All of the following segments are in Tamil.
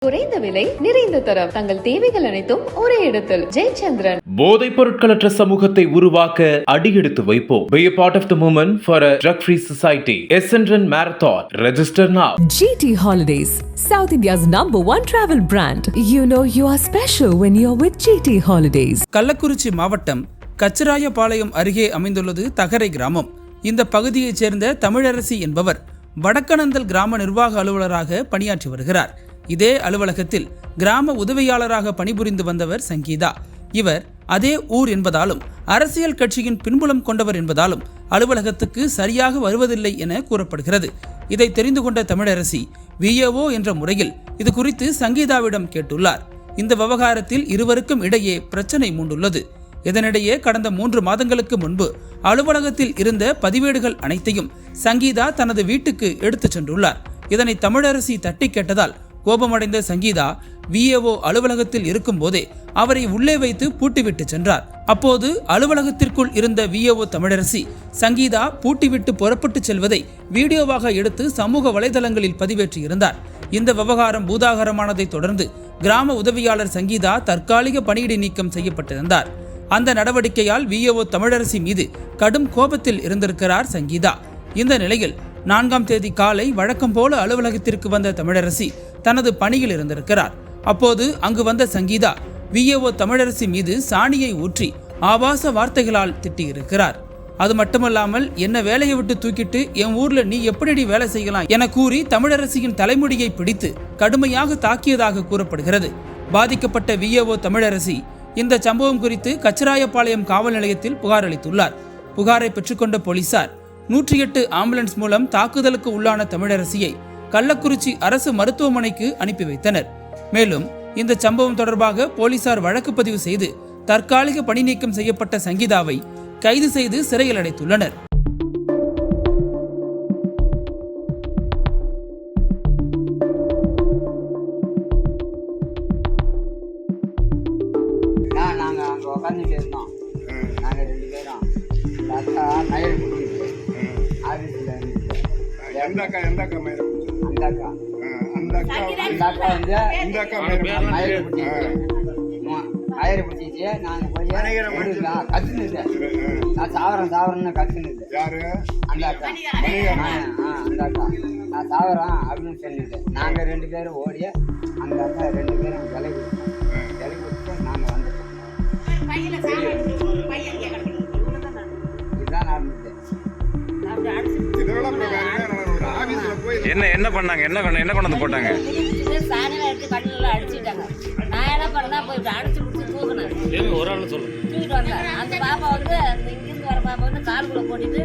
குறைந்த விலை நிறைந்த தரம் தங்கள் தேவைகள் அனைத்தும் ஒரே இடத்தில் ஜெயச்சந்திரன். போதைப் பொருட்களற்ற சமூகத்தை உருவாக்க அடியெடுத்து வைப்போம். Be a part of the movement for a drug-free society. SNRN Marathon. Register now. GT Holidays, South India's #1 travel brand. You know you are special when you're with GT Holidays. Kallakurichi மாவட்டம் கச்சிராயபாளையம் அருகே அமைந்துள்ளது தகரை கிராமம். இந்த பகுதியைச் சேர்ந்த தமிழரசி என்பவர் வடக்கனந்தல் கிராம நிர்வாக அலுவலராக பணியாற்றி வருகிறார். இதே அலுவலகத்தில் கிராம உதவியாளராக பணிபுரிந்து வந்தவர் சங்கீதா. இவர் அதே ஊர் என்பதாலும் அரசியல் கட்சியின் பின்புலம் கொண்டவர் என்பதாலும் அலுவலகத்துக்கு சரியாக வருவதில்லை என கூறப்படுகிறது. இதை தெரிந்து கொண்ட தமிழரசி VAO என்ற முறையில் இது குறித்து சங்கீதாவிடம் கேட்டுள்ளார். இந்த விவகாரத்தில் இருவருக்கும் இடையே பிரச்சனை மூண்டுள்ளது. இதனிடையே கடந்த 3 மாதங்களுக்கு முன்பு அலுவலகத்தில் இருந்த பதிவேடுகள் அனைத்தையும் சங்கீதா தனது வீட்டுக்கு எடுத்துச் சென்றுள்ளார். இதனை தமிழரசி தட்டி கேட்டதால் கோபமடைந்த சங்கீதா VAO அலுவலகத்தில் இருக்கும் போதே அவரை உள்ளே வைத்து பூட்டிவிட்டு சென்றார். அப்போது அலுவலகத்திற்குள் இருந்த VAO தமிழரசி சங்கீதா பூட்டிவிட்டு புறப்பட்டு செல்வதை வீடியோவாக எடுத்து சமூக வலைதளங்களில் பதிவேற்றி இருந்தார். இந்த விவகாரம் பூதாகரமானதை தொடர்ந்து கிராம உதவியாளர் சங்கீதா தற்காலிக பணியிடை நீக்கம் செய்யப்பட்டிருந்தார். அந்த நடவடிக்கையால் VAO தமிழரசி மீது கடும் கோபத்தில் இருந்திருக்கிறார் சங்கீதா. இந்த நிலையில் 4ஆம் தேதி காலை வழக்கம் போல அலுவலகத்திற்கு வந்த தமிழரசி தனது பணியில் இருந்திருக்கிறார். அப்போது அங்கு வந்த சங்கீதா VAO தமிழரசி மீது சாணியை ஊற்றி ஆபாச வார்த்தைகளால் திட்டியிருக்கிறார். அது மட்டுமல்லாமல் என்ன வேலையை விட்டு தூக்கிட்டு என் ஊர்ல நீ எப்படி வேலை செய்யலாம் என கூறி தமிழரசியின் தலைமுடியை பிடித்து கடுமையாக தாக்கியதாக கூறப்படுகிறது. பாதிக்கப்பட்ட VAO தமிழரசி இந்த சம்பவம் குறித்து கச்சிராயபாளையம் காவல் நிலையத்தில் புகார் அளித்துள்ளார். புகாரை பெற்றுக்கொண்ட போலீசார் 108 ஆம்புலன்ஸ் மூலம் தாக்குதலுக்கு உள்ளான தமிழரசியை கள்ளக்குறிச்சி அரசு மருத்துவமனைக்கு அனுப்பி வைத்தனர். மேலும் இந்த சம்பவம் தொடர்பாக போலீசார் வழக்கு பதிவு செய்து தற்காலிக பணி நீக்கம் செய்யப்பட்ட சங்கீதாவை கைது செய்து சிறையில் அடைத்துள்ளனர். நாங்கள் அங்கே உட்காந்துட்டு இருந்தோம். நாங்கள் 2 பேரும் அக்கா மயிறு பிடிச்சிட்டு ஆஃபீஸில் எந்த அக்கா அந்த அக்கா வந்து மயிறு பிடிச்சிச்சு. நாங்கள் போய் கத்துனுது. நான் சாவரன்னு கத்துனுது. யாரு? அந்த அக்கா. அந்த அக்கா நான் சாவறேன் அப்படின்னு சொன்னது. நாங்கள் 2 பேரும் ஓடிய அந்த அக்கா 2 பேரும் விலை கொடுத்து நாங்கள் வந்துட்டோம். இதுதான் நடந்தது. என்ன பண்ணாங்க? என்ன கொண்டு வந்து போட்டாங்க? சாணியில எடுத்து கண்ணில் அடிச்சுட்டாங்க. நான் என்ன பண்ணா போய் அடிச்சு பிடிச்சி தூக்குனேன். ஒரு ஆள் சொல்லு. தூக்கிட்டு வந்தேன். அந்த பாப்பா வந்து அந்த இங்கிருந்து வர பாப்பா வந்து காலுக்குள்ள போட்டுட்டு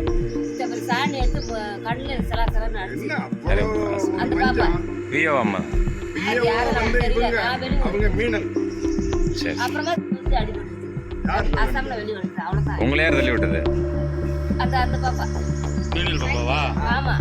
இந்த சாணி எடுத்து கண்ணில் சிலாசிலன்னு அடிச்சு அந்த பாப்பா VAO அம்மா. அது யாரும் நமக்கு தெரியல. நான் வெளியே அப்புறமா அடிபட்டு அசாம்ல வெளியே வந்துச்சு. அவ்வளவுதான். உங்களை யார் தள்ளி விட்டது? அந்த பாப்பா. பாப்பாவா? ஆமா.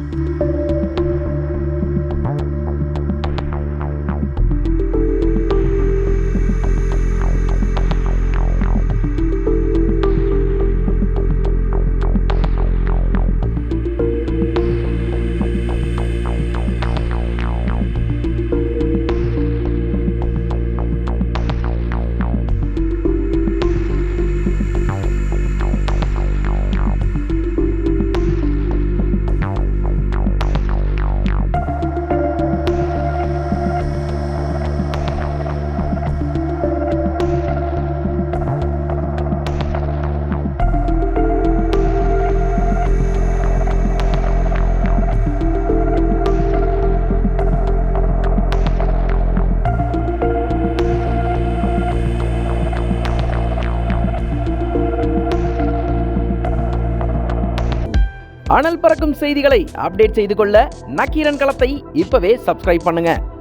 அனல் பறக்கும் செய்திகளை அப்டேட் செய்து கொள்ள நக்கீரன் களத்தை இப்பவே சப்ஸ்கிரைப் பண்ணுங்க.